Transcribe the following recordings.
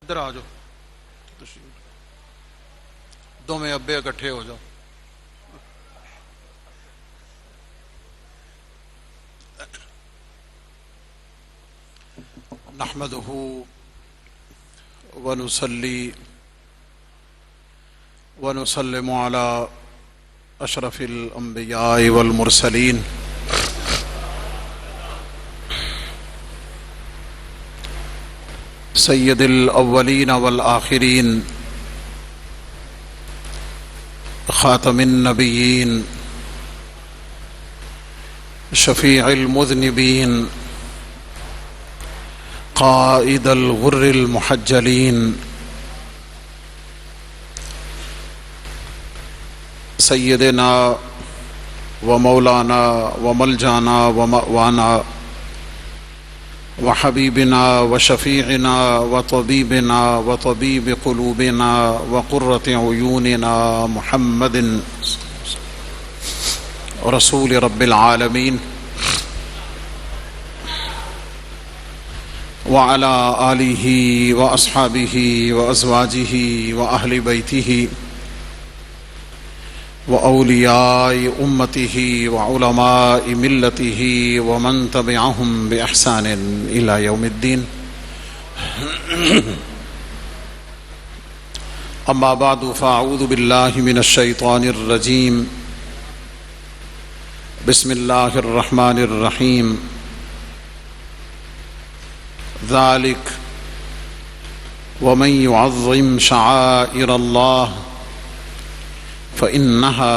ادھر آ جاؤ، دو میں ابے اکٹھے ہو جاؤ۔ نحمدہ ونصلی ونسلم علی اشرف الانبیاء والمرسلین سید الاولین والآخرین خاتم النبیین شفیع المذنبین قائد الغر المحجلین سیدنا و مولانا و ملجانا و مأوانا و حبیبنا و شفیعنا و طبیبنا و طبیب قلوبنا و قرۃ عیوننا محمد رسول رب العالمین وعلى آلہ واصحابہ وازواجہ واہل بیتہ وأولیاء امتہ وعلماء ملتہ ومن تبعہم بإحسان إلی یوم الدین۔ اما بعد فاعوذ باللہ من الشیطان الرجیم، بسم اللہ الرحمن الرحیم۔ ذلك ومن يعظم شعائر الله فإنها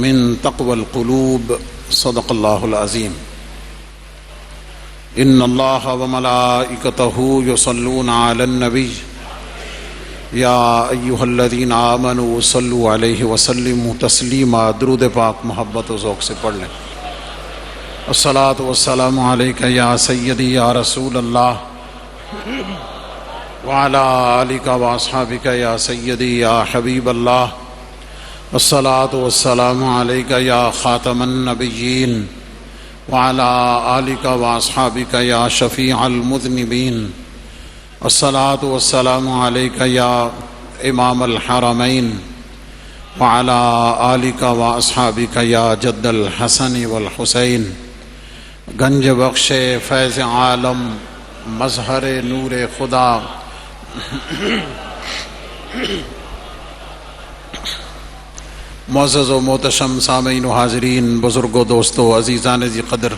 من تقوى القلوب، صدق الله العظيم۔ إن الله وملائكته يصلون على النبي يا أيها الذين آمنوا صلوا عليه وسلموا تسليما۔ درود پاک محبت و ذوق سے پڑھ لیں۔ الصلاة والسلام عليك يا سيدي يا رسول الله وعلى آلك وأصحابك يا سيدي يا حبيب الله۔ الصلاة والسلام عليك يا خاتم النبيين وعلى آلك وأصحابك يا شفيع المذنبين۔ الصلاة والسلام عليك يا إمام الحرمين وعلى آلك وأصحابك يا جد الحسن والحسين۔ گنج بخش فیض عالم مظہر نور خدا، معزز و محتشم سامعین و حاضرین، بزرگوں، دوستوں، عزیزان ذی قدر،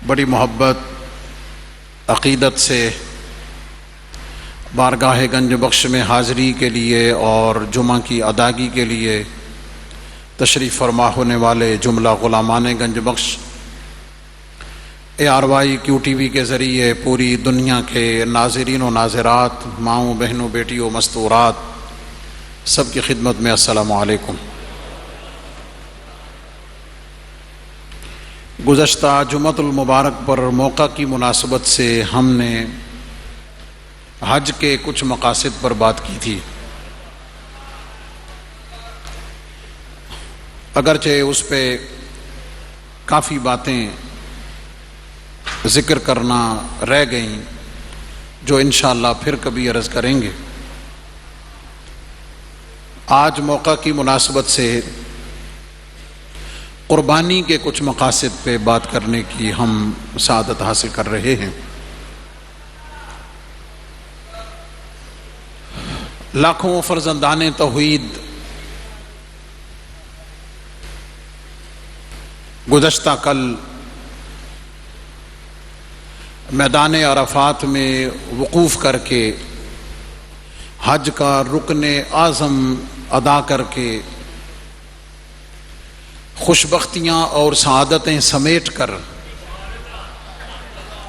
بڑی محبت عقیدت سے بارگاہ گنج بخش میں حاضری کے لیے اور جمعہ کی ادائیگی کے لیے تشریف فرما ہونے والے جملہ غلامان گنج بخش، ARY QTV کے ذریعے پوری دنیا کے ناظرین و ناظرات، ماؤں، بہنوں، بیٹیوں، مستورات، سب کی خدمت میں السلام علیکم۔ گزشتہ جمعۃ المبارک پر موقع کی مناسبت سے ہم نے حج کے کچھ مقاصد پر بات کی تھی، اگرچہ اس پہ کافی باتیں ذکر کرنا رہ گئیں جو انشاءاللہ پھر کبھی عرض کریں گے۔ آج موقع کی مناسبت سے قربانی کے کچھ مقاصد پہ بات کرنے کی ہم سعادت حاصل کر رہے ہیں۔ لاکھوں فرزندان توحید گزشتہ کل میدان عرفات میں وقوف کر کے حج کا رکن اعظم ادا کر کے خوشبختیاں اور سعادتیں سمیٹ کر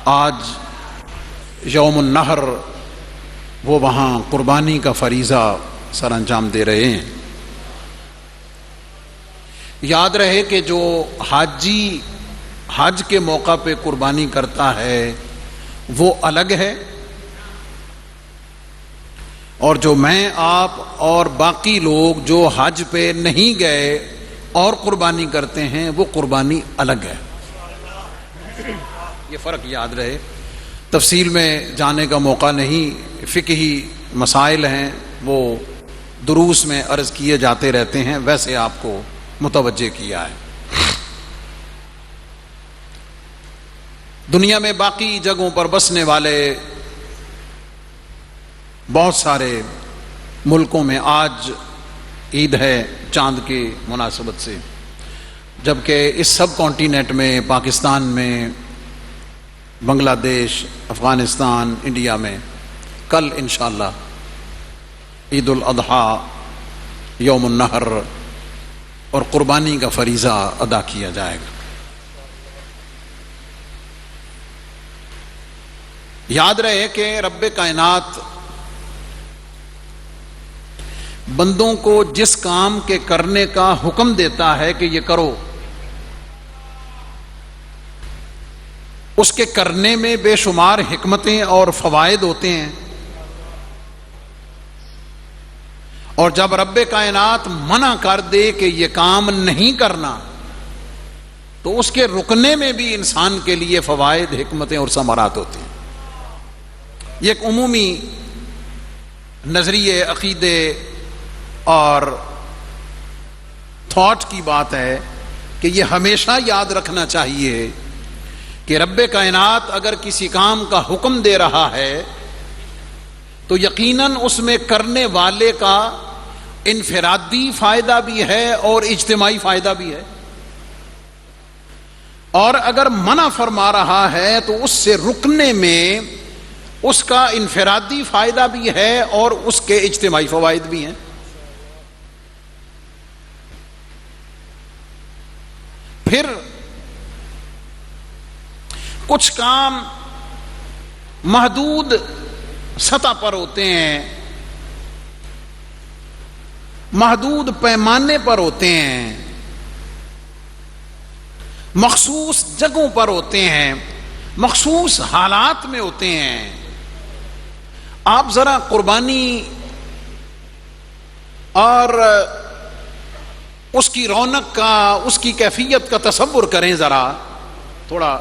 آج یوم النحر وہ وہاں قربانی کا فریضہ سر انجام دے رہے ہیں۔ یاد رہے کہ جو حاجی حج کے موقع پہ قربانی کرتا ہے وہ الگ ہے، اور جو میں، آپ اور باقی لوگ جو حج پہ نہیں گئے اور قربانی کرتے ہیں وہ قربانی الگ ہے۔ یہ فرق یاد رہے۔ تفصیل میں جانے کا موقع نہیں، فقہی مسائل ہیں وہ دروس میں عرض کیے جاتے رہتے ہیں، ویسے آپ کو متوجہ کیا ہے۔ دنیا میں باقی جگہوں پر بسنے والے بہت سارے ملکوں میں آج عید ہے چاند کی مناسبت سے، جبکہ اس سب کانٹیننٹ میں، پاکستان میں، بنگلہ دیش، افغانستان، انڈیا میں کل انشاءاللہ عید الاضحیٰ، یوم النحر اور قربانی کا فریضہ ادا کیا جائے گا۔ یاد رہے کہ رب کائنات بندوں کو جس کام کے کرنے کا حکم دیتا ہے کہ یہ کرو، اس کے کرنے میں بے شمار حکمتیں اور فوائد ہوتے ہیں، اور جب رب کائنات منع کر دے کہ یہ کام نہیں کرنا تو اس کے رکنے میں بھی انسان کے لیے فوائد، حکمتیں اور ثمرات ہوتے ہیں۔ یہ ایک عمومی نظریے، عقیدے اور تھاٹ کی بات ہے کہ یہ ہمیشہ یاد رکھنا چاہیے کہ رب کائنات اگر کسی کام کا حکم دے رہا ہے تو یقیناً اس میں کرنے والے کا انفرادی فائدہ بھی ہے اور اجتماعی فائدہ بھی ہے، اور اگر منع فرما رہا ہے تو اس سے رکنے میں اس کا انفرادی فائدہ بھی ہے اور اس کے اجتماعی فوائد بھی ہیں۔ پھر کچھ کام محدود سطح پر ہوتے ہیں، محدود پیمانے پر ہوتے ہیں، مخصوص جگہوں پر ہوتے ہیں، مخصوص حالات میں ہوتے ہیں۔ آپ ذرا قربانی اور اس کی رونق کا، اس کی کیفیت کا تصور کریں، ذرا تھوڑا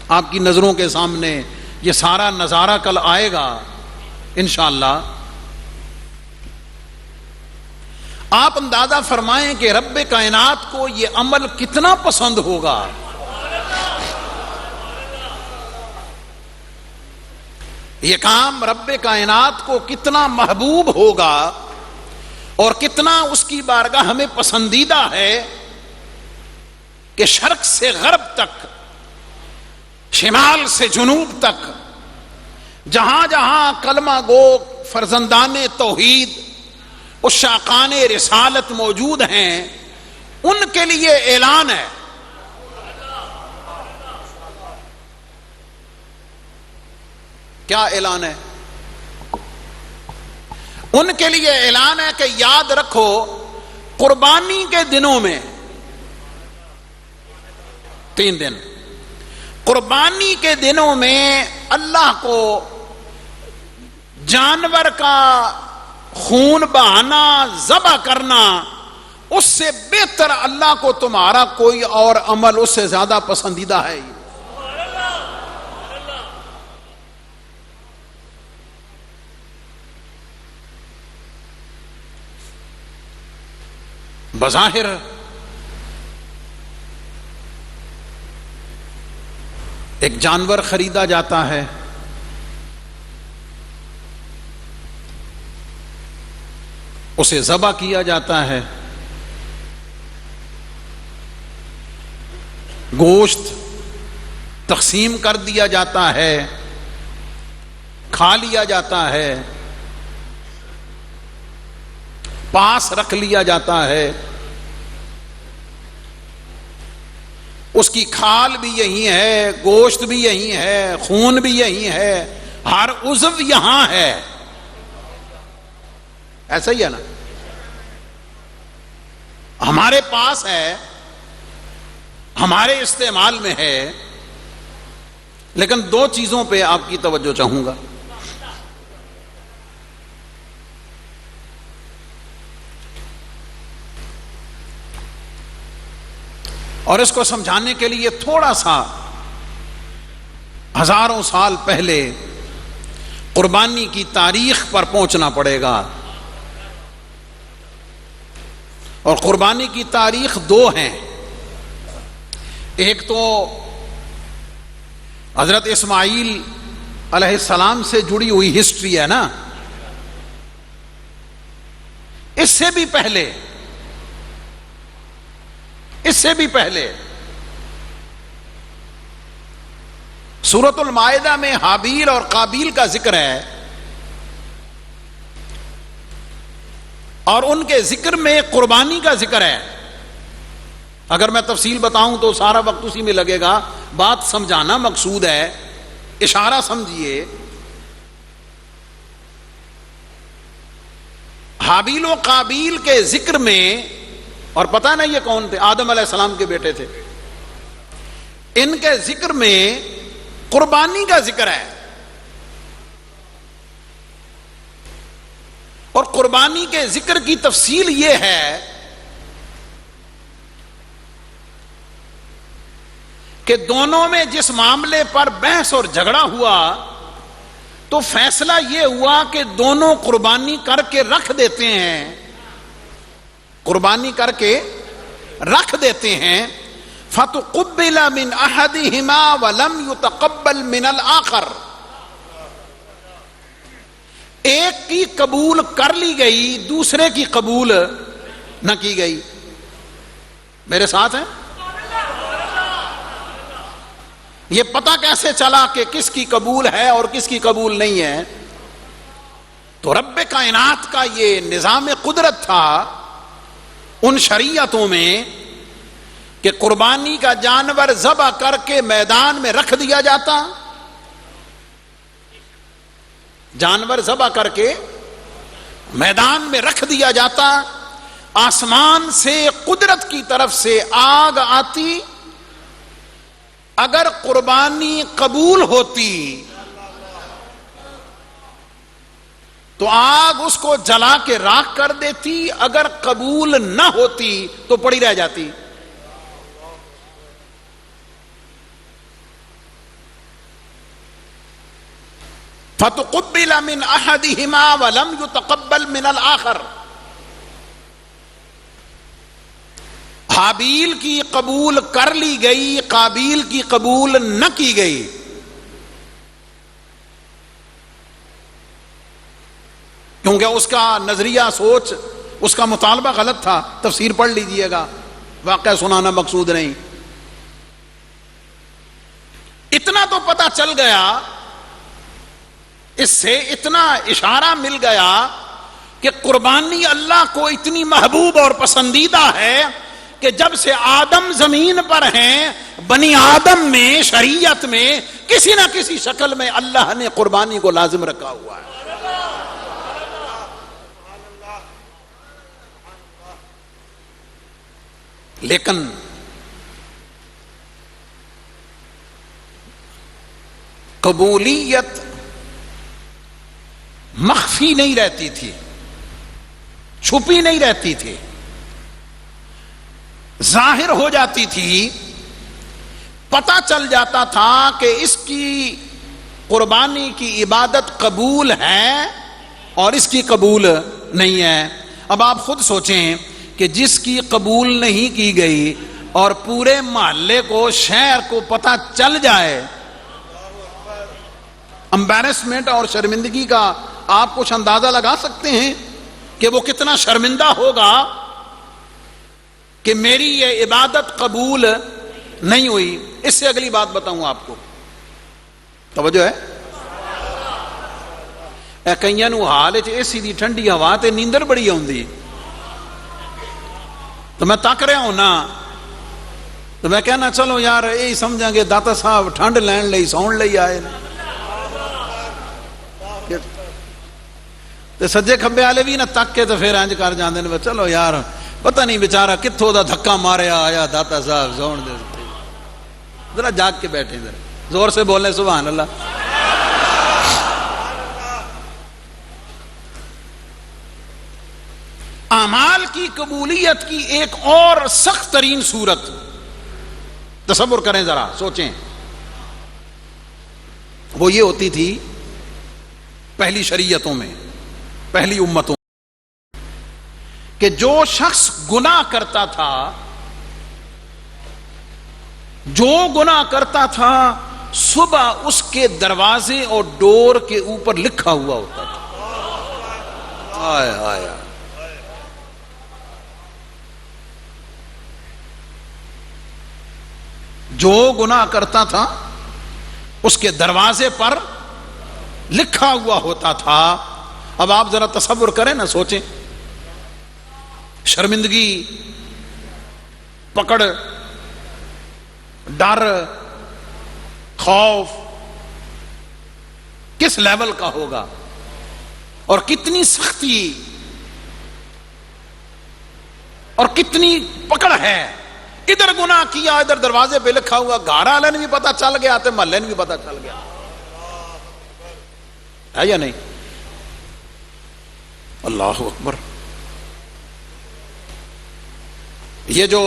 آپ کی نظروں کے سامنے یہ سارا نظارہ کل آئے گا انشاءاللہ۔ آپ اندازہ فرمائیں کہ رب کائنات کو یہ عمل کتنا پسند ہوگا۔ یہ کام رب کائنات کو کتنا محبوب ہوگا اور کتنا اس کی بارگاہ ہمیں پسندیدہ ہے کہ شرق سے غرب تک، شمال سے جنوب تک، جہاں جہاں کلمہ گو فرزندان توحید، عشاقان رسالت موجود ہیں، ان کے لیے اعلان ہے۔ کیا اعلان ہے؟ ان کے لیے اعلان ہے کہ یاد رکھو قربانی کے دنوں میں 3 دن، قربانی کے دنوں میں اللہ کو جانور کا خون بہانا، ذبح کرنا، اس سے بہتر اللہ کو تمہارا کوئی اور عمل اس سے زیادہ پسندیدہ ہے۔ بظاہر ایک جانور خریدا جاتا ہے، اسے ذبح کیا جاتا ہے، گوشت تقسیم کر دیا جاتا ہے، کھا لیا جاتا ہے، پاس رکھ لیا جاتا ہے، اس کی کھال بھی یہی ہے، گوشت بھی یہی ہے، خون بھی یہی ہے، ہر عضو یہاں ہے۔ ایسا ہی ہے نا؟ ہمارے پاس ہے، ہمارے استعمال میں ہے، لیکن 2 چیزوں پہ آپ کی توجہ چاہوں گا۔ اور اس کو سمجھانے کے لیے تھوڑا سا ہزاروں سال پہلے قربانی کی تاریخ پر پہنچنا پڑے گا، اور قربانی کی تاریخ دو ہیں. ایک تو حضرت اسماعیل علیہ السلام سے جڑی ہوئی ہسٹری ہے نا، اس سے بھی پہلے سورۃ المائدہ میں حابیل اور قابیل کا ذکر ہے، اور ان کے ذکر میں قربانی کا ذکر ہے. اگر میں تفصیل بتاؤں تو سارا وقت اسی میں لگے گا، بات سمجھانا مقصود ہے، اشارہ سمجھیے. حابیل و قابیل کے ذکر میں، اور پتہ نہیں یہ کون تھے، آدم علیہ السلام کے بیٹے تھے، ان کے ذکر میں قربانی کا ذکر ہے. اور قربانی کے ذکر کی تفصیل یہ ہے کہ دونوں میں جس معاملے پر بحث اور جھگڑا ہوا تو فیصلہ یہ ہوا کہ دونوں قربانی کر کے رکھ دیتے ہیں، قربانی کر کے رکھ دیتے ہیں. فَتُقُبِّلَ مِنْ أَحَدِهِمَا وَلَمْ يُتَقَبَّلْ مِنَ الْآخَرِ، ایک کی قبول کر لی گئی، دوسرے کی قبول نہ کی گئی. میرے ساتھ ہیں؟ یہ پتہ کیسے چلا کہ کس کی قبول ہے اور کس کی قبول نہیں ہے؟ تو رب کائنات کا یہ نظام قدرت تھا ان شریعتوں میں کہ قربانی کا جانور ذبح کر کے میدان میں رکھ دیا جاتا، جانور ذبح کر کے میدان میں رکھ دیا جاتا، آسمان سے قدرت کی طرف سے آگ آتی، اگر قربانی قبول ہوتی تو آگ اس کو جلا کے راکھ کر دیتی، اگر قبول نہ ہوتی تو پڑی رہ جاتی. فَتُقُبِّلَ مِنْ أَحَدِهِمَا وَلَمْ يُتَقَبَّلْ مِنَ الْآخَرِ، حابیل کی قبول کر لی گئی، قابیل کی قبول نہ کی گئی. کیونکہ اس کا نظریہ، سوچ، اس کا مطالبہ غلط تھا. تفسیر پڑھ لیجئے گا، واقعہ سنانا مقصود نہیں. اتنا تو پتہ چل گیا، اس سے اتنا اشارہ مل گیا کہ قربانی اللہ کو اتنی محبوب اور پسندیدہ ہے کہ جب سے آدم زمین پر ہیں، بنی آدم میں، شریعت میں کسی نہ کسی شکل میں اللہ نے قربانی کو لازم رکھا ہوا ہے. لیکن قبولیت مخفی نہیں رہتی تھی، چھپی نہیں رہتی تھی، ظاہر ہو جاتی تھی. پتہ چل جاتا تھا کہ اس کی قربانی کی عبادت قبول ہے اور اس کی قبول نہیں ہے. اب آپ خود سوچیں کہ جس کی قبول نہیں کی گئی اور پورے محلے کو، شہر کو پتہ چل جائے، امبیرسمنٹ اور شرمندگی کا آپ کچھ اندازہ لگا سکتے ہیں کہ وہ کتنا شرمندہ ہوگا کہ میری یہ عبادت قبول نہیں ہوئی. اس سے اگلی بات بتاؤں آپ کو، توجہ ہے؟ اے کئیاں نو حال وچ اے سی دی ٹھنڈی ہوا تے نیندر بڑی آوندی، تو میں تک رہا ہوں نا، تو میں کہنا چلو یار یہی سمجھاں گے داتا صاحب ٹھنڈ لین لئی سون لئی آئے نا. تے سجے کھبے والے بھی نہ تک کے تو پھر انج کر جاندے نے، چلو یار پتہ نہیں بیچارہ کتھوں دا دھکا ماریا آیا داتا صاحب سون دے. ذرا جاگ کے بیٹھے، ذرا زور سے بولیں سبحان اللہ. اعمال کی قبولیت کی ایک اور سخت ترین صورت تصور کریں، ذرا سوچیں. وہ یہ ہوتی تھی پہلی شریعتوں میں، پہلی امتوں میں، کہ جو شخص گناہ کرتا تھا، جو گناہ کرتا تھا، صبح اس کے دروازے اور ڈور کے اوپر لکھا ہوا ہوتا تھا. آئے آئے جو گناہ کرتا تھا اس کے دروازے پر لکھا ہوا ہوتا تھا. اب آپ ذرا تصور کریں نا، سوچیں، شرمندگی، پکڑ، ڈر، خوف کس لیول کا ہوگا اور کتنی سختی اور کتنی پکڑ ہے. ادھر گناہ کیا، ادھر دروازے پہ لکھا ہوا، گھر والے نے بھی پتا چل گیا، تے محلے نے بھی پتا چل گیا، ہے یا نہیں؟ اللہ اکبر. یہ جو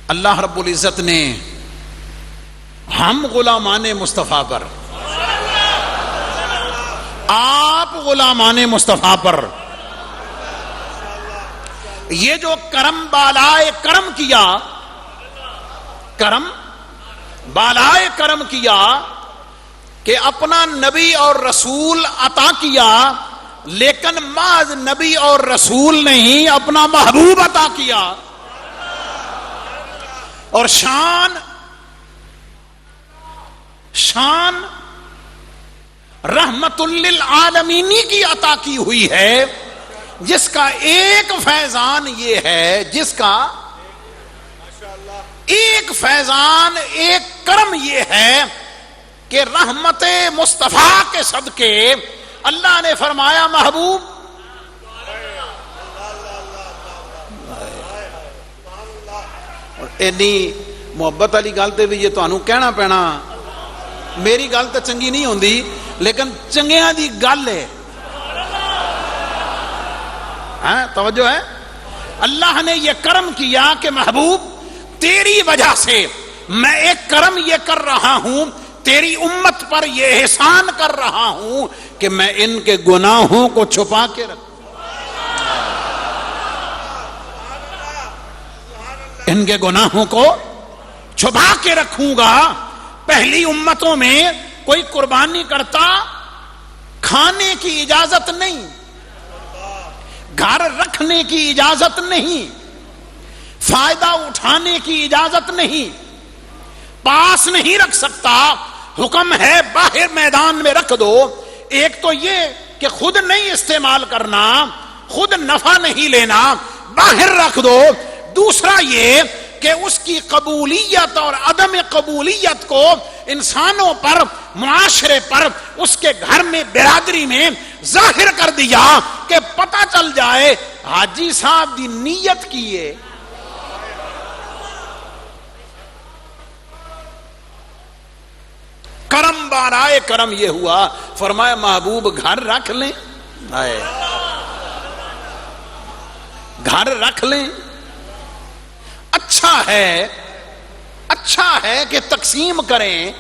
اللہ رب العزت نے ہم غلامان مصطفیٰ پر، آپ غلامان مصطفیٰ پر یہ جو کرم بالائے کرم کیا، کرم بالائے کرم کیا کہ اپنا نبی اور رسول عطا کیا، لیکن محض نبی اور رسول نہیں، اپنا محبوب عطا کیا. اور شان رحمت للعالمین کی عطا کی ہوئی ہے، جس کا ایک فیضان یہ ہے، جس کا ایک فیضان، ایک کرم یہ ہے کہ رحمت مصطفیٰ کے صدقے اللہ نے فرمایا محبوب اور اینی محبت والی گل تے بھی یہ تانوں کہنا پینا، میری گل تو چنگی نہیں ہوندی لیکن چنگیاں دی گل ہے. توجہ ہے؟ اللہ نے یہ کرم کیا کہ محبوب تیری وجہ سے میں ایک کرم یہ کر رہا ہوں، تیری امت پر یہ احسان کر رہا ہوں کہ میں ان کے گناہوں کو چھپا کے رکھوں، ان کے گناہوں کو چھپا کے رکھوں گا. پہلی امتوں میں کوئی قربانی کرتا، کھانے کی اجازت نہیں، گھر رکھنے کی اجازت نہیں، فائدہ اٹھانے کی اجازت نہیں، پاس نہیں رکھ سکتا، حکم ہے باہر میدان میں رکھ دو. ایک تو یہ کہ خود نہیں استعمال کرنا، خود نفع نہیں لینا، باہر رکھ دو. دوسرا یہ کہ اس کی قبولیت اور عدم قبولیت کو انسانوں پر، معاشرے پر، اس کے گھر میں، برادری میں ظاہر کر دیا کہ پتہ چل جائے حاجی صاحب دی نیت کی ہے. کرم بارائے کرم یہ ہوا، فرمایا محبوب گھر رکھ لیں، گھر رکھ لیں. اچھا ہے کہ تقسیم کریں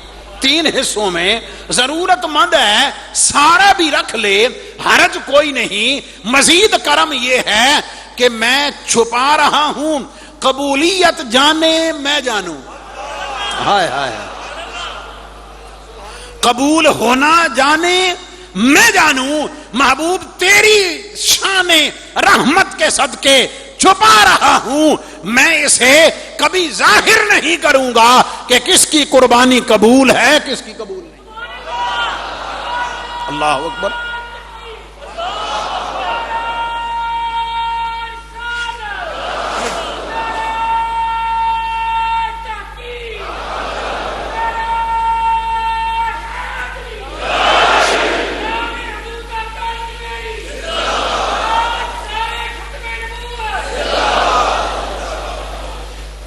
3 حصوں میں، ضرورت مند ہے سارا بھی رکھ لے، حرج کوئی نہیں. مزید کرم یہ ہے کہ میں چھپا رہا ہوں، قبولیت جانے میں جانوں، ہائے ہائے، قبول ہونا جانے میں جانوں. محبوب تیری شان رحمت کے صدقے چھپا رہا ہوں، میں اسے کبھی ظاہر نہیں کروں گا کہ کس کی قربانی قبول ہے، کس کی قبول نہیں. اللہ اکبر.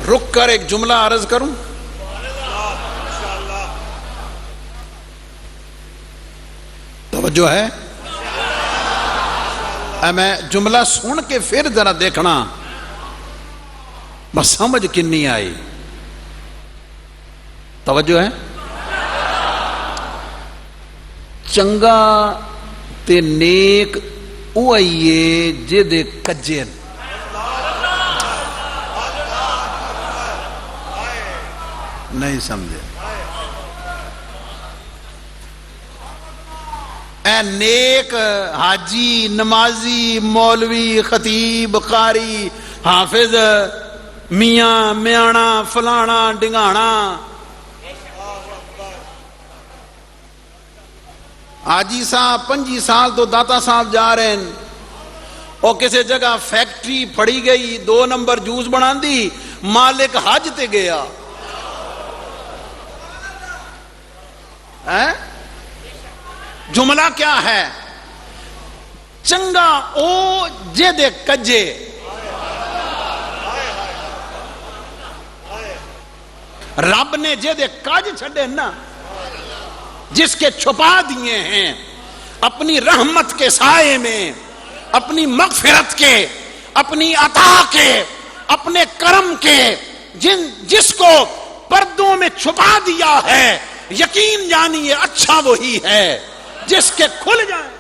رک کر ایک جملہ عرض کروں. توجہ ہے؟ میں جملہ سن کے پھر ذرا دیکھنا بس سمجھ کنی آئی. توجہ ہے؟ چنگا تے نیک او آئیے جے دے کجے نہیں سمجھے. اے نیک حاجی نمازی مولوی خطیب قاری حافظ میاں میانا فلانا ڈنگانا حاجی صاحب 25 سال تو داتا صاحب جا رہے ہیں اور کسی جگہ فیکٹری پڑی گئی 2 نمبر جوس بنا دی مالک حج تے گیا جملہ کیا ہے چنگا او جے دے کجے رب نے جے دے کج چھڑے نا جس کے چھپا دیے ہیں اپنی رحمت کے سائے میں اپنی مغفرت کے اپنی عطا کے اپنے کرم کے جس کو پردوں میں چھپا دیا ہے یقین جانیے اچھا وہی ہے جس کے کھل جائیں.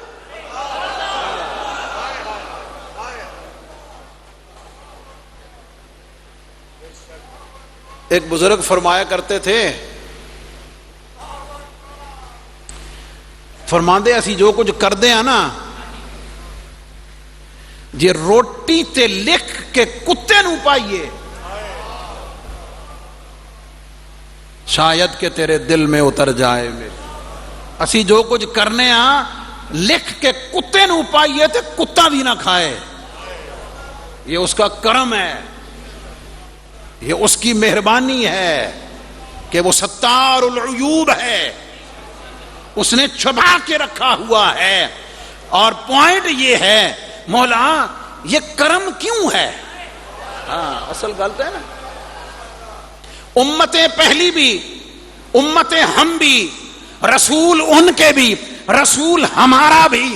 ایک بزرگ فرمایا کرتے تھے فرماندے اسی جو کچھ کر دے ہیں نا جے روٹی تے لکھ کے کتے نو پائیے شاید کہ تیرے دل میں اتر جائے میرے. اسی جو کچھ کرنے ہاں لکھ کے کتے نو پائیے تے کتا بھی نہ کھائے. یہ اس کا کرم ہے یہ اس کی مہربانی ہے کہ وہ ستار العیوب ہے اس نے چھپا کے رکھا ہوا ہے. اور پوائنٹ یہ ہے مولا یہ کرم کیوں ہے. اصل غلط ہے نا امتیں پہلی بھی امتیں ہم بھی رسول ان کے بھی رسول ہمارا بھی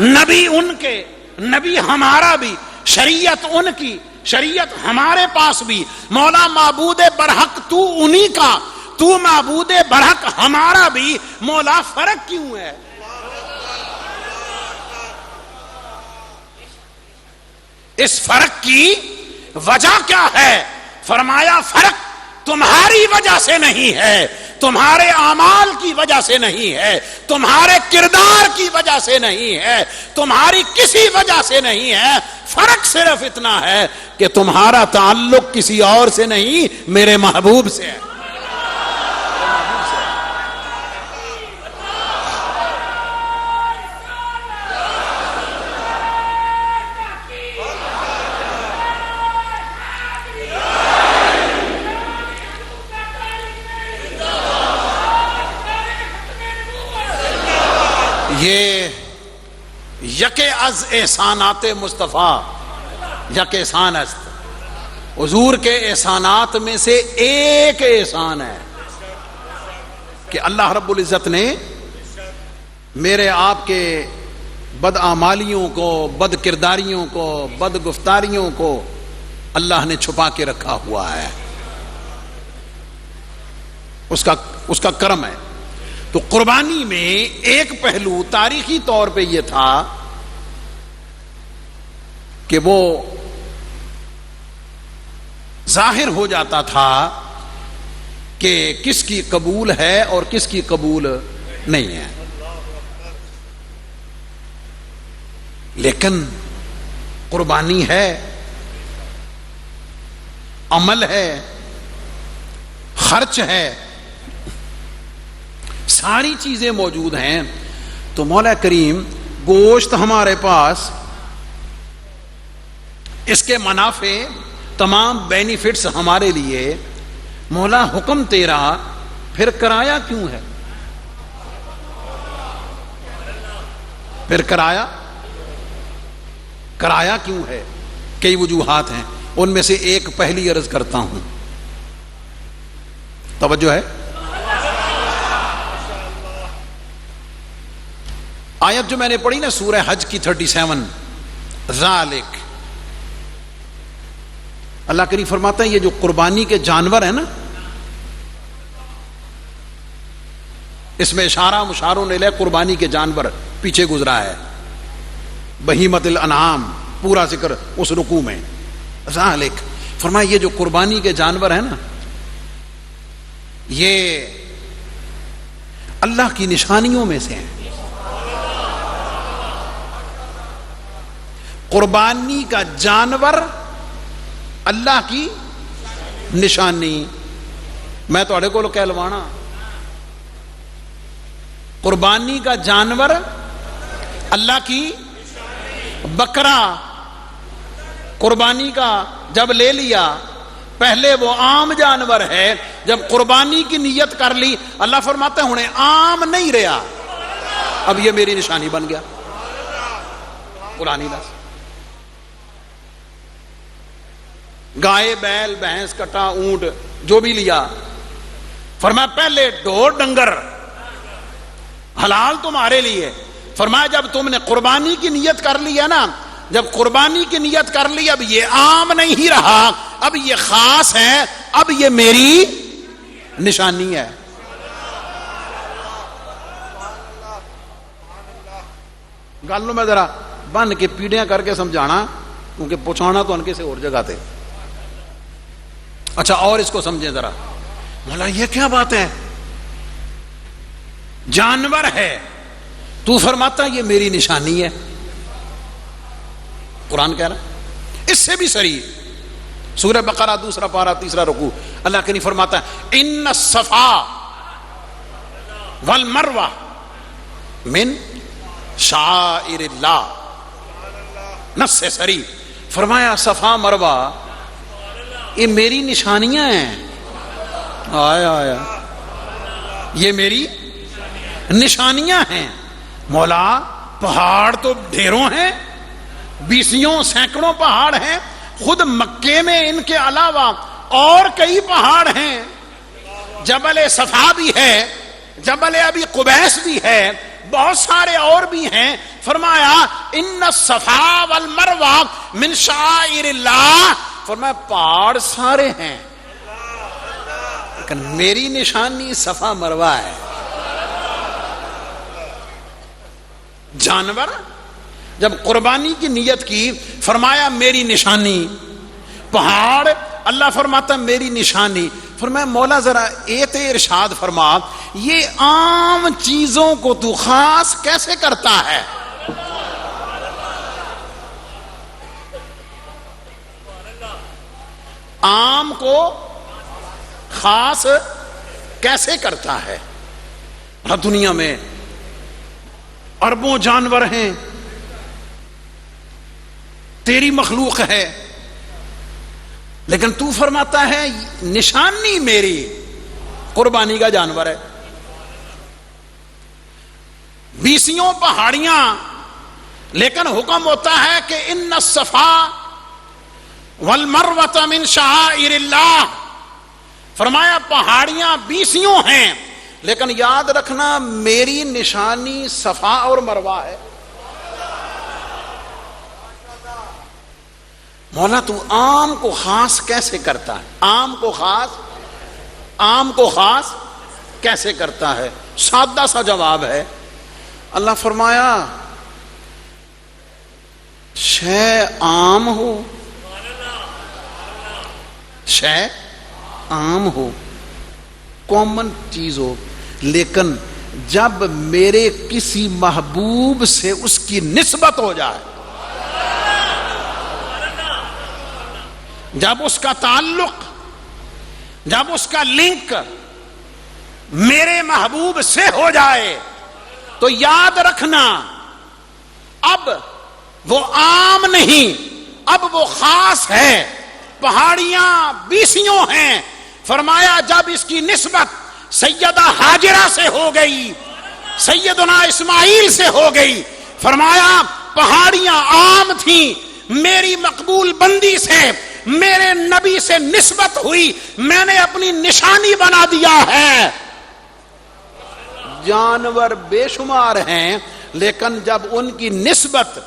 نبی ان کے نبی ہمارا بھی شریعت ان کی شریعت ہمارے پاس بھی. مولا معبود برحق تو انہی کا تو معبود برحق ہمارا بھی. مولا فرق کیوں ہے اس فرق کی وجہ کیا ہے. فرمایا فرق تمہاری وجہ سے نہیں ہے تمہارے اعمال کی وجہ سے نہیں ہے تمہارے کردار کی وجہ سے نہیں ہے تمہاری کسی وجہ سے نہیں ہے. فرق صرف اتنا ہے کہ تمہارا تعلق کسی اور سے نہیں میرے محبوب سے ہے. یہ یک از احسانات مصطفیٰ یک احسان است حضور کے احسانات میں سے ایک احسان ہے کہ اللہ رب العزت نے میرے آپ کے بدعمالیوں کو بد کرداریوں کو بد گفتاریوں کو اللہ نے چھپا کے رکھا ہوا ہے. اس کا کرم ہے. تو قربانی میں ایک پہلو تاریخی طور پہ یہ تھا کہ وہ ظاہر ہو جاتا تھا کہ کس کی قبول ہے اور کس کی قبول نہیں ہے. لیکن قربانی ہے عمل ہے خرچ ہے ساری چیزیں موجود ہیں. تو مولا کریم گوشت ہمارے پاس اس کے منافع تمام بینیفٹس ہمارے لیے مولا حکم تیرا پھر کرایا کیوں ہے پھر کرایا کیوں ہے. کئی وجوہات ہیں ان میں سے ایک پہلی عرض کرتا ہوں توجہ ہے. آیت جو میں نے پڑھی نا سورہ حج کی 37 ذالک اللہ کریم فرماتا ہے یہ جو قربانی کے جانور ہیں نا اس میں اشارہ مشارون الیہ قربانی کے جانور پیچھے گزرا ہے، بہیمۃ الانعام پورا ذکر اس رکوع میں. ذالک فرمایا یہ جو قربانی کے جانور ہیں نا، یہ اللہ کی نشانیوں میں سے ہیں. قربانی کا جانور اللہ کی نشانی. میں تھوڑے کو کہہ لوانا، قربانی کا جانور اللہ کی. بکرا قربانی کا جب لے لیا، پہلے وہ عام جانور ہے، جب قربانی کی نیت کر لی اللہ فرماتا ہے انہیں عام نہیں رہا، اب یہ میری نشانی بن گیا. قرآنی لفظ. گائے بیل بھینس کٹا اونٹ جو بھی لیا، فرمایا پہلے ڈھور ڈنگر حلال تمہارے لیے. فرمایا جب تم نے قربانی کی نیت کر لی ہے نا، جب قربانی کی نیت کر لی، اب یہ عام نہیں رہا، اب یہ خاص ہے، اب یہ میری نشانی ہے. گل میں ذرا بن کے پیڑیاں کر کے سمجھانا، کیونکہ پہنچانا تو ان کے سے اور جگہ تھے. اچھا اور اس کو سمجھیں ذرا. مولا یہ کیا بات ہے، جانور ہے تو فرماتا یہ میری نشانی ہے. قرآن کہہ رہا. اس سے بھی صریح سورہ بقرہ 2 پارہ 3 رکوع اللہ کے نہیں فرماتا ہے ان الصفا والمروہ من شعائر اللہ. نص سے صریح فرمایا صفا مروہ یہ میری نشانیاں ہیں. آیا آیا یہ میری نشانیاں ہیں. مولا پہاڑ تو ڈھیروں ہیں، 20 سینکڑوں پہاڑ ہیں، خود مکے میں ان کے علاوہ اور کئی پہاڑ ہیں. جبل صفا بھی ہے، جبل ابی قبیس بھی ہے، بہت سارے اور بھی ہیں. فرمایا ان الصفا والمروہ من شعائر اللہ. فرمایا پہاڑ سارے ہیں لیکن میری نشانی صفا مروہ ہے. جانور جب قربانی کی نیت کی فرمایا میری نشانی. پہاڑ اللہ فرماتا میری نشانی. فرمایا مولا ذرا ایت ارشاد فرما یہ عام چیزوں کو تو خاص کیسے کرتا ہے. عام کو خاص کیسے کرتا ہے. دنیا میں اربوں جانور ہیں، تیری مخلوق ہے، لیکن تو فرماتا ہے نشانی میری قربانی کا جانور ہے. 20 پہاڑیاں، لیکن حکم ہوتا ہے کہ ان الصفا والمروہ من شعائر اللہ. فرمایا پہاڑیاں 20 ہیں لیکن یاد رکھنا میری نشانی صفا اور مروہ ہے. مولا تو عام کو خاص کیسے کرتا ہے، عام کو خاص کیسے کرتا ہے. سادہ سا جواب ہے. اللہ فرمایا شے عام ہو، شے عام ہو، کامن چیز ہو، لیکن جب میرے کسی محبوب سے اس کی نسبت ہو جائے، جب اس کا تعلق، جب اس کا لنک میرے محبوب سے ہو جائے، تو یاد رکھنا اب وہ عام نہیں، اب وہ خاص ہے. پہاڑیاں 20 ہیں. فرمایا جب اس کی نسبت سیدہ ہاجرہ سے ہو گئی، سیدنا اسماعیل سے ہو گئی، فرمایا پہاڑیاں عام تھیں، میری مقبول بندی سے، میرے نبی سے نسبت ہوئی، میں نے اپنی نشانی بنا دیا ہے. جانور بے شمار ہیں لیکن جب ان کی نسبت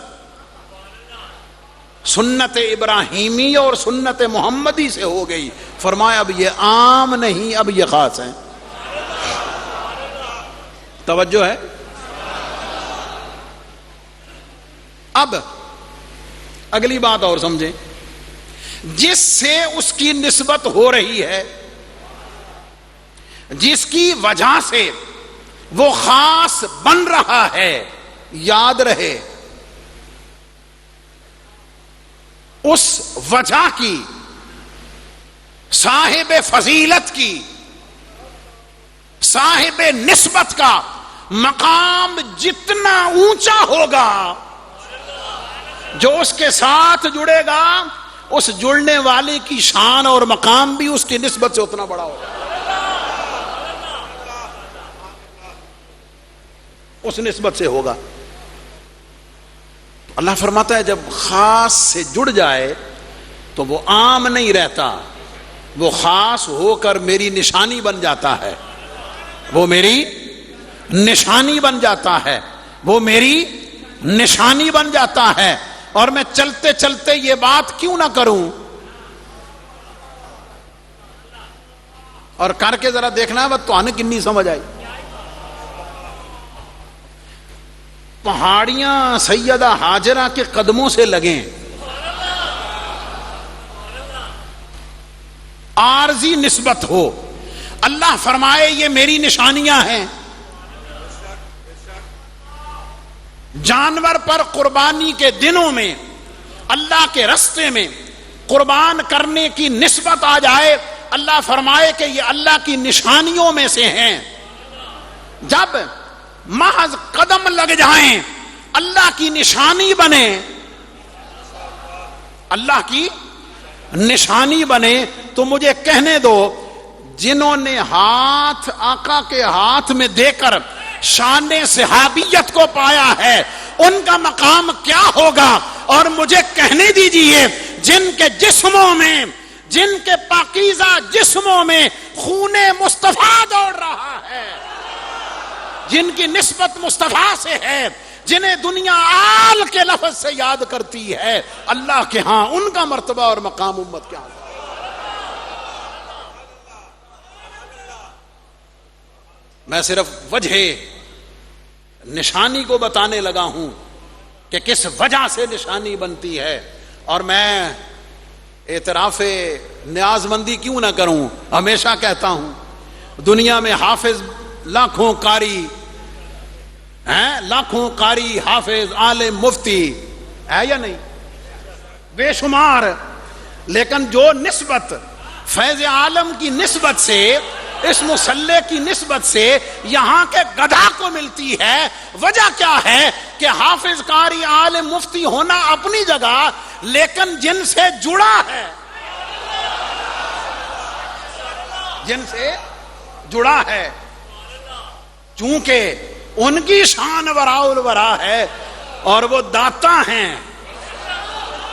سنت ابراہیمی اور سنت محمدی سے ہو گئی، فرمایا اب یہ عام نہیں، اب یہ خاص ہیں. توجہ ہے؟ اب اگلی بات اور سمجھیں، جس سے اس کی نسبت ہو رہی ہے، جس کی وجہ سے وہ خاص بن رہا ہے، یاد رہے اس وجہ کی، صاحب فضیلت کی، صاحب نسبت کا مقام جتنا اونچا ہوگا، جو اس کے ساتھ جڑے گا اس جڑنے والے کی شان اور مقام بھی اس کی نسبت سے اتنا بڑا ہوگا، اس نسبت سے ہوگا۔ اللہ فرماتا ہے جب خاص سے جڑ جائے تو وہ عام نہیں رہتا، وہ خاص ہو کر میری نشانی بن جاتا ہے، وہ میری نشانی بن جاتا ہے، وہ میری نشانی بن جاتا ہے۔ اور میں چلتے چلتے یہ بات کیوں نہ کروں، اور کر کے ذرا دیکھنا ہے تو آنے کنی سمجھ آئی۔ پہاڑیاں سیدہ ہاجرہ کے قدموں سے لگیں، عارضی نسبت ہو، اللہ فرمائے یہ میری نشانیاں ہیں۔ جانور پر قربانی کے دنوں میں اللہ کے رستے میں قربان کرنے کی نسبت آ جائے، اللہ فرمائے کہ یہ اللہ کی نشانیوں میں سے ہیں۔ جب محض قدم لگ جائیں اللہ کی نشانی بنے، اللہ کی نشانی بنے، تو مجھے کہنے دو جنہوں نے ہاتھ آقا کے ہاتھ میں دے کر شان صحابیت کو پایا ہے ان کا مقام کیا ہوگا، اور مجھے کہنے دیجئے جن کے جسموں میں، جن کے پاکیزہ جسموں میں خون مصطفیٰ دوڑ رہا ہے، جن کی نسبت مصطفیٰ سے ہے، جنہیں دنیا آل کے لفظ سے یاد کرتی ہے، اللہ کے ہاں ان کا مرتبہ اور مقام امت کیا ہے۔ میں صرف وجہ نشانی کو بتانے لگا ہوں کہ کس وجہ سے نشانی بنتی ہے، اور میں اعتراف نیاز مندی کیوں نہ کروں، ہمیشہ کہتا ہوں دنیا میں حافظ لاکھوں قاری ہیں، لاکھوں قاری، حافظ، عالم، مفتی ہے یا نہیں، بے شمار، لیکن جو نسبت فیض عالم کی نسبت سے، اس مسلح کی نسبت سے یہاں کے گدھا کو ملتی ہے، وجہ کیا ہے کہ حافظ، قاری، عالم، مفتی ہونا اپنی جگہ، لیکن جن سے جڑا ہے، جن سے جڑا ہے، چونکہ ان کی شان وراء الورا ہے، اور وہ داتا ہیں،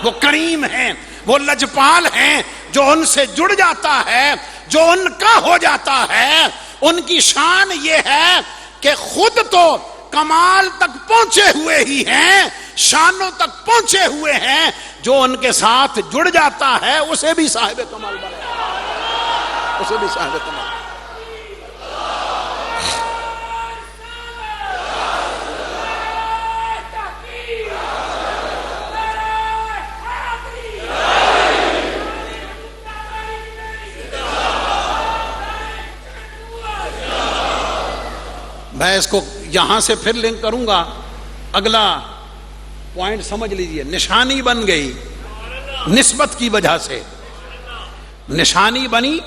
وہ کریم ہیں، وہ لجپال ہیں، جو ان سے جڑ جاتا ہے، جو ان کا ہو جاتا ہے، ان کی شان یہ ہے کہ خود تو کمال تک پہنچے ہوئے ہی ہیں، شانوں تک پہنچے ہوئے ہیں، جو ان کے ساتھ جڑ جاتا ہے اسے بھی صاحب کمال بنا، اسے بھی صاحب کمال۔ میں اس کو یہاں سے پھر لنک کروں گا، اگلا پوائنٹ سمجھ لیجئے، نشانی بن گئی نسبت کی وجہ سے، نشانی بنی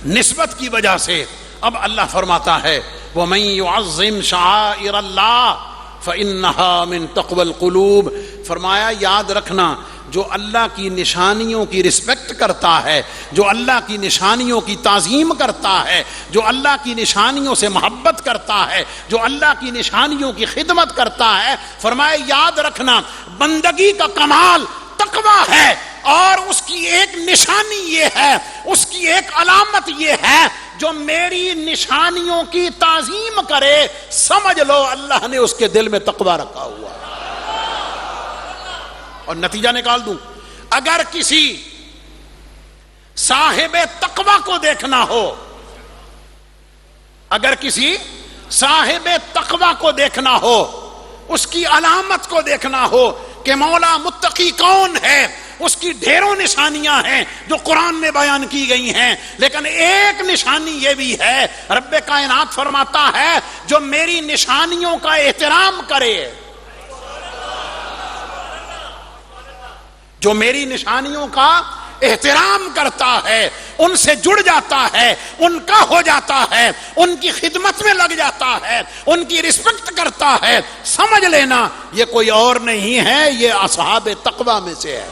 نسبت کی وجہ سے۔ اب اللہ فرماتا ہے وَمَن يُعَظِّمْ شَعَائِرَ اللَّهِ فَإِنَّهَا مِن تَقْوَى الْقُلُوبِ، فرمایا یاد رکھنا جو اللہ کی نشانیوں کی رسپیکٹ کرتا ہے، جو اللہ کی نشانیوں کی تعظیم کرتا ہے، جو اللہ کی نشانیوں سے محبت کرتا ہے، جو اللہ کی نشانیوں کی خدمت کرتا ہے، فرمایا یاد رکھنا بندگی کا کمال تقوی ہے، اور اس کی ایک نشانی یہ ہے، اس کی ایک علامت یہ ہے، جو میری نشانیوں کی تعظیم کرے، سمجھ لو اللہ نے اس کے دل میں تقوی رکھا ہوا ہے۔ اور نتیجہ نکال دوں، اگر کسی صاحب تقوی کو دیکھنا ہو، اگر کسی صاحب تقوی کو دیکھنا ہو، اس کی علامت کو دیکھنا ہو کہ مولا متقی کون ہے، اس کی ڈھیروں نشانیاں ہیں جو قرآن میں بیان کی گئی ہیں، لیکن ایک نشانی یہ بھی ہے، رب کائنات فرماتا ہے جو میری نشانیوں کا احترام کرے، جو میری نشانیوں کا احترام کرتا ہے، ان سے جڑ جاتا ہے، ان کا ہو جاتا ہے، ان کی خدمت میں لگ جاتا ہے، ان کی رسپیکٹ کرتا ہے، سمجھ لینا یہ کوئی اور نہیں ہے، یہ اصحاب تقوی میں سے ہے۔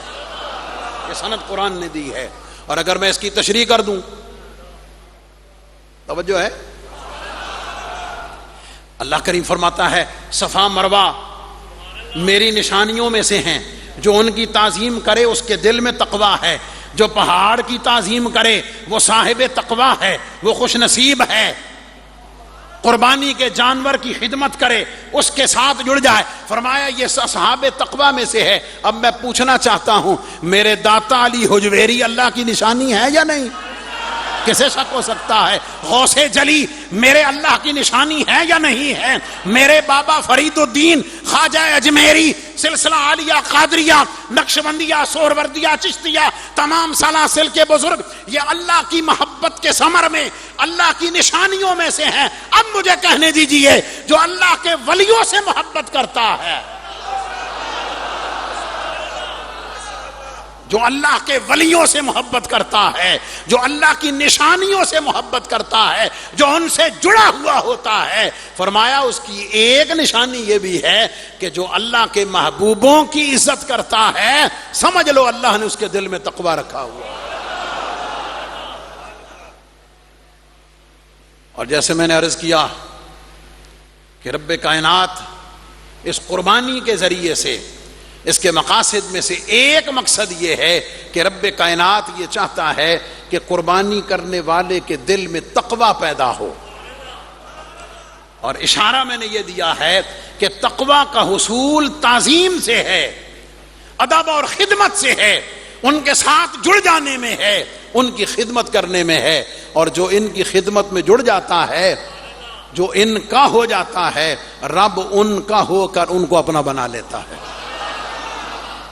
یہ سند قرآن نے دی ہے۔ اور اگر میں اس کی تشریح کر دوں، توجہ ہے، اللہ کریم فرماتا ہے صفا مروہ میری نشانیوں میں سے ہیں، جو ان کی تعظیم کرے اس کے دل میں تقوی ہے، جو پہاڑ کی تعظیم کرے وہ صاحب تقوی ہے، وہ خوش نصیب ہے، قربانی کے جانور کی خدمت کرے، اس کے ساتھ جڑ جائے، فرمایا یہ اصحاب تقوی میں سے ہے۔ اب میں پوچھنا چاہتا ہوں، میرے داتا علی حجویری اللہ کی نشانی ہے یا نہیں؟ کسے شک ہو سکتا ہے؟ غوث جلی میرے اللہ کی نشانی ہے یا نہیں ہے؟ میرے بابا فرید الدین خواجہ اجمیری سلسلہ عالیہ قادریہ نقشبندیہ سہروردیہ چشتیہ تمام سلاسل کے بزرگ یہ اللہ کی محبت کے ثمر میں اللہ کی نشانیوں میں سے ہیں۔ اب مجھے کہنے دیجئے جو اللہ کے ولیوں سے محبت کرتا ہے، جو اللہ کے ولیوں سے محبت کرتا ہے، جو اللہ کی نشانیوں سے محبت کرتا ہے، جو ان سے جڑا ہوا ہوتا ہے، فرمایا اس کی ایک نشانی یہ بھی ہے کہ جو اللہ کے محبوبوں کی عزت کرتا ہے، سمجھ لو اللہ نے اس کے دل میں تقوی رکھا ہوا۔ اور جیسے میں نے عرض کیا کہ رب کائنات اس قربانی کے ذریعے سے اس کے مقاصد میں سے ایک مقصد یہ ہے کہ رب کائنات یہ چاہتا ہے کہ قربانی کرنے والے کے دل میں تقوی پیدا ہو، اور اشارہ میں نے یہ دیا ہے کہ تقوی کا حصول تعظیم سے ہے، ادب اور خدمت سے ہے، ان کے ساتھ جڑ جانے میں ہے، ان کی خدمت کرنے میں ہے، اور جو ان کی خدمت میں جڑ جاتا ہے، جو ان کا ہو جاتا ہے، رب ان کا ہو کر ان کو اپنا بنا لیتا ہے۔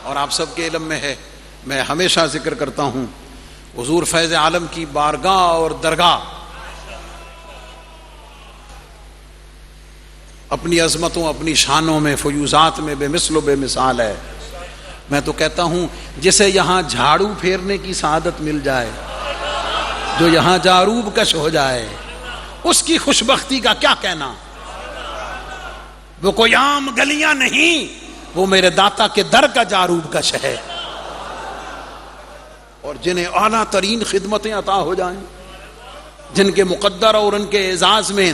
اور آپ سب کے علم میں ہے، میں ہمیشہ ذکر کرتا ہوں، حضور فیض عالم کی بارگاہ اور درگاہ اپنی عظمتوں اپنی شانوں میں فیوزات میں بے مثل و بے مثال ہے۔ میں تو کہتا ہوں جسے یہاں جھاڑو پھیرنے کی سعادت مل جائے، جو یہاں جاروب کش ہو جائے، اس کی خوشبختی کا کیا کہنا۔ وہ کوئی عام گلیاں نہیں، وہ میرے داتا کے در کا جاروب کش ہے، اور جنہیں اعلیٰ ترین خدمتیں عطا ہو جائیں، جن کے مقدر اور ان کے اعزاز میں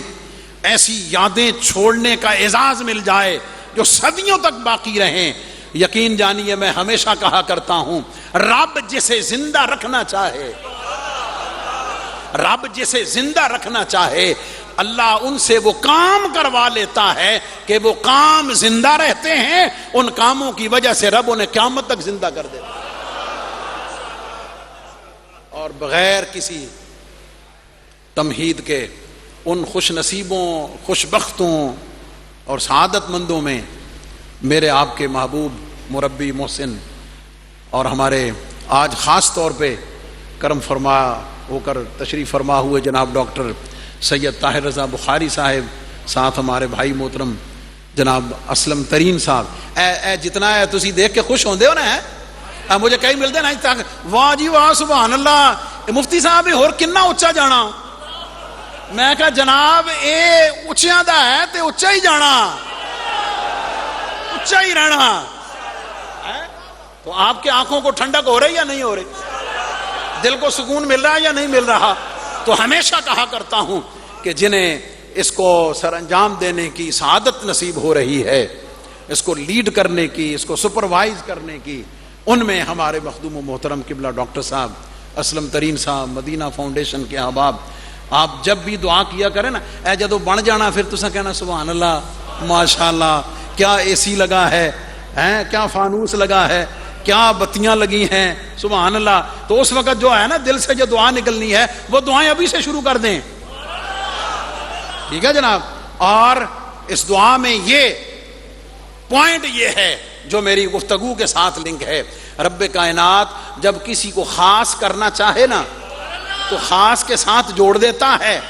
ایسی یادیں چھوڑنے کا اعزاز مل جائے جو صدیوں تک باقی رہیں، یقین جانیے میں ہمیشہ کہا کرتا ہوں، رب جسے زندہ رکھنا چاہے، رب جسے زندہ رکھنا چاہے، اللہ ان سے وہ کام کروا لیتا ہے کہ وہ کام زندہ رہتے ہیں، ان کاموں کی وجہ سے رب انہیں قیامت تک زندہ کر دیتا ہے، اور بغیر کسی تمہید کے ان خوش نصیبوں، خوش بختوں اور سعادت مندوں میں میرے آپ کے محبوب مربی محسن اور ہمارے آج خاص طور پہ کرم فرما ہو کر تشریف فرما ہوئے جناب ڈاکٹر سید طاہر رضا بخاری صاحب، ساتھ ہمارے بھائی محترم جناب اسلم ترین صاحب، اے جتنا ہے تسی دیکھ کے خوش ہوندے ہو نا، مجھے کئی ملتے نا تک، واہ جی واہ سبحان اللہ مفتی صاحب ہور کنا اچا جانا، میں کہا جناب اے اچیاں دا ہے تے اچا ہی جانا، اچا ہی رہنا۔ تو آپ کے آنکھوں کو ٹھنڈک ہو رہی یا نہیں ہو رہی؟ دل کو سکون مل رہا ہے یا نہیں مل رہا؟ تو ہمیشہ کہا کرتا ہوں کہ جنہیں اس کو سر انجام دینے کی سعادت نصیب ہو رہی ہے، اس کو لیڈ کرنے کی، اس کو سپروائز کرنے کی، ان میں ہمارے مخدوم و محترم قبلہ ڈاکٹر صاحب اسلم ترین صاحب، مدینہ فاؤنڈیشن کے احباب، آپ جب بھی دعا کیا کریں نا، اے جدو بن جانا پھر تسا کہنا سبحان اللہ ماشاءاللہ، کیا اے سی لگا ہے، کیا فانوس لگا ہے، کیا بتیاں لگی ہیں، سبحان اللہ۔ تو اس وقت جو ہے نا دل سے جو دعا نکلنی ہے وہ دعائیں ابھی سے شروع کر دیں، ٹھیک ہے جناب؟ اور اس دعا میں یہ پوائنٹ یہ ہے جو میری گفتگو کے ساتھ لنک ہے، رب کائنات جب کسی کو خاص کرنا چاہے نا تو خاص کے ساتھ جوڑ دیتا ہے،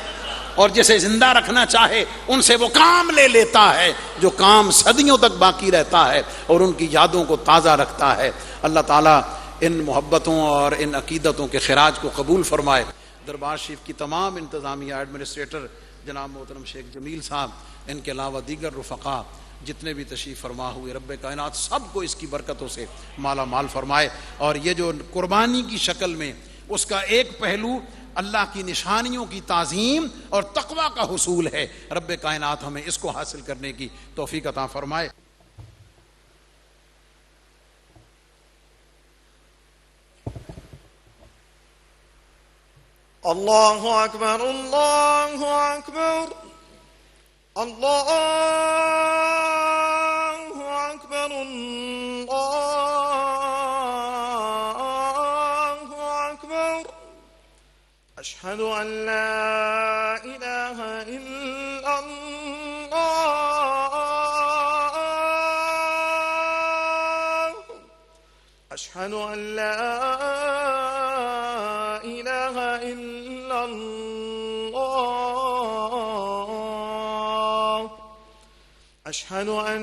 اور جسے زندہ رکھنا چاہے ان سے وہ کام لے لیتا ہے جو کام صدیوں تک باقی رہتا ہے اور ان کی یادوں کو تازہ رکھتا ہے۔ اللہ تعالیٰ ان محبتوں اور ان عقیدتوں کے خراج کو قبول فرمائے۔ دربار شریف کی تمام انتظامیہ، ایڈمنسٹریٹر جناب محترم شیخ جمیل صاحب، ان کے علاوہ دیگر رفقا جتنے بھی تشریف فرما ہوئے، رب کائنات سب کو اس کی برکتوں سے مالا مال فرمائے۔ اور یہ جو قربانی کی شکل میں اس کا ایک پہلو اللہ کی نشانیوں کی تعظیم اور تقوی کا حصول ہے، رب کائنات ہمیں اس کو حاصل کرنے کی توفیق عطا فرمائے۔ اللہ اکبر، اللہ اکبر، اللہ اکبر، اللہ اکبر، اشہد ان لا الہ الا اللہ، اشہد ان لا الہ الا اللہ، اشہد ان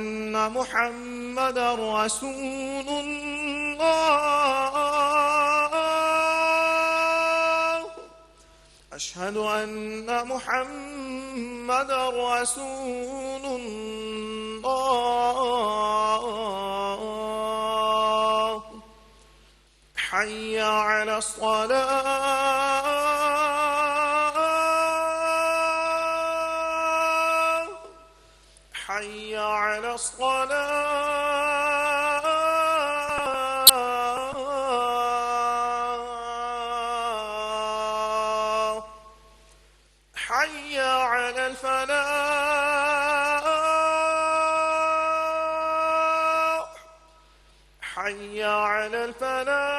محمد رسول اللہ، اشہد ان محمد رسول اللہ، حی علی الصلاة، حی علی الصلاة، حی علی الفلاح، حی علی الفلاح،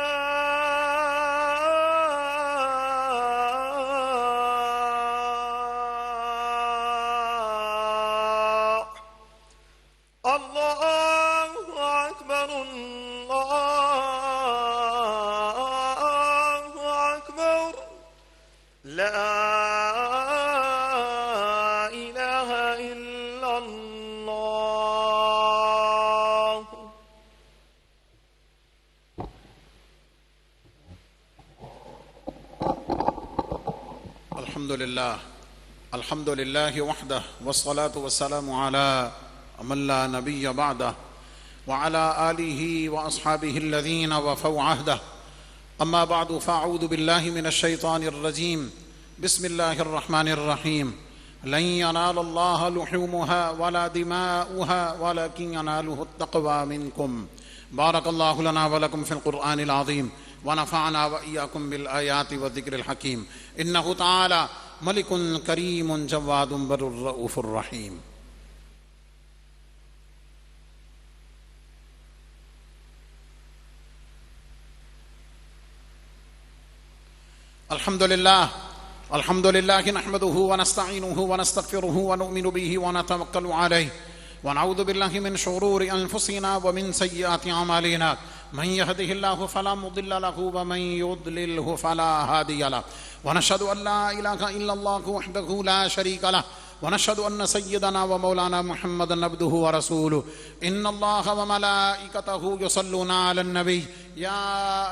اللہ اکبر، اللہ اکبر، لا الہ الا اللہ۔ الحمد للہ وحدہ والصلاة والسلام علی من لا نبی بعدہ وعلى آلہ واصحابہ الذین وفوا عہدہ، اما بعد فاعوذ باللہ من الشیطان الرجیم، بسم اللہ الرحمن الرحیم، لن ینال اللہ لحومها ولا دماؤها ولكن يناله التقوى منکم۔ بارک اللہ لنا ولکم فی القرآن العظیم ونفعنا وإياكم بالآیات والذکر الحکیم، انہ تعالی ملک کریم جواد بر الرؤوف الرحیم۔ الحمد للہ نحمده ونستعینه ونستغفره ونؤمن به ونتوکل علیہ ونعوذ باللہ من شرور انفسنا ومن سیئات اعمالنا، من يهده الله فلا مضل له ومن يضلله فلا هادي له، ونشهد ان لا اله الا الله وحده لا شريك له، ونشهد ان سيدنا ومولانا محمدا عبده ورسوله، ان الله وملائكته يصلون على النبي يا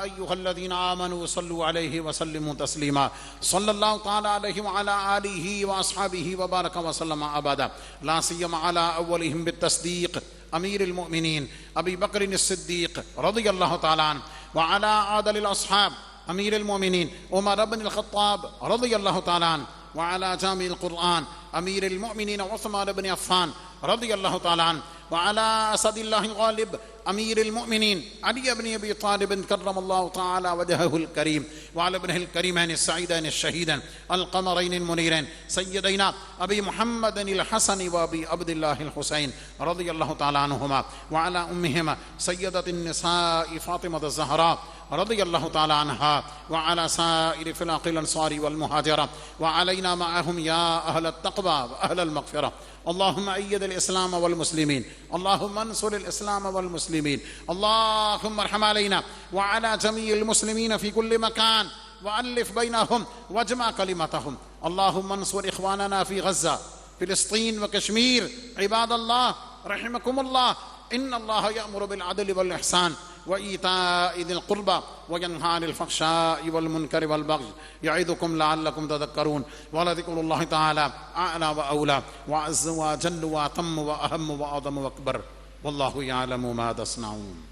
ايها الذين امنوا صلوا عليه وسلموا تسليما، صلى الله تعالى عليه وعلى اله واصحابه وبارك وسلم ابدا، لا سيما على اولهم بالتصديق امیر المؤمنین ابی بکر الصدیق رضی اللہ تعالیٰ عنہ، وعلى عادل الاصحاب امیر المؤمنین عمر بن الخطاب رضی اللہ تعالیٰ عنہ، وعلى جامع القرآن امیر المؤمنین عثمان بن عفان رضی اللہ تعالیٰ عنہ، وعلى اسد اللہ غالب أمير المؤمنين علي بن أبي طالب كرم الله تعالى وجهه الكريم، وعلى ابنه الكريمين السعيدين الشهيدين القمرين المنيرين سيدينا أبي محمد الحسن وأبي عبد الله الحسين رضي الله تعالى عنهما، وعلى أمهما سيدة النساء فاطمة الزهراء رضي الله تعالى عنها، وعلى سائر فلاق الأنصار والمهاجرة، وعلينا معهم يا أهل التقوى وأهل المغفرة. اللهم أيد الإسلام والمسلمين، اللهم انصر الإسلام والمسلمين، اللهم ارحم علينا وعلى جميع المسلمين في كل مكان، وألف بينهم واجمع كلمتهم. اللهم انصر إخواننا في غزة، فلسطين وكشمير. عباد الله رحمكم الله، إن الله يأمر بالعدل والإحسان وإيتاء ذي القربى وينهى عن الفحشاء والمنكر والبغي يعظكم لعلكم تذكرون. ولذكر الله تعالى أعلى وأولى وأعز وأجل وأتم وأهم وأعظم وأكبر، والله يعلم ما تصنعون.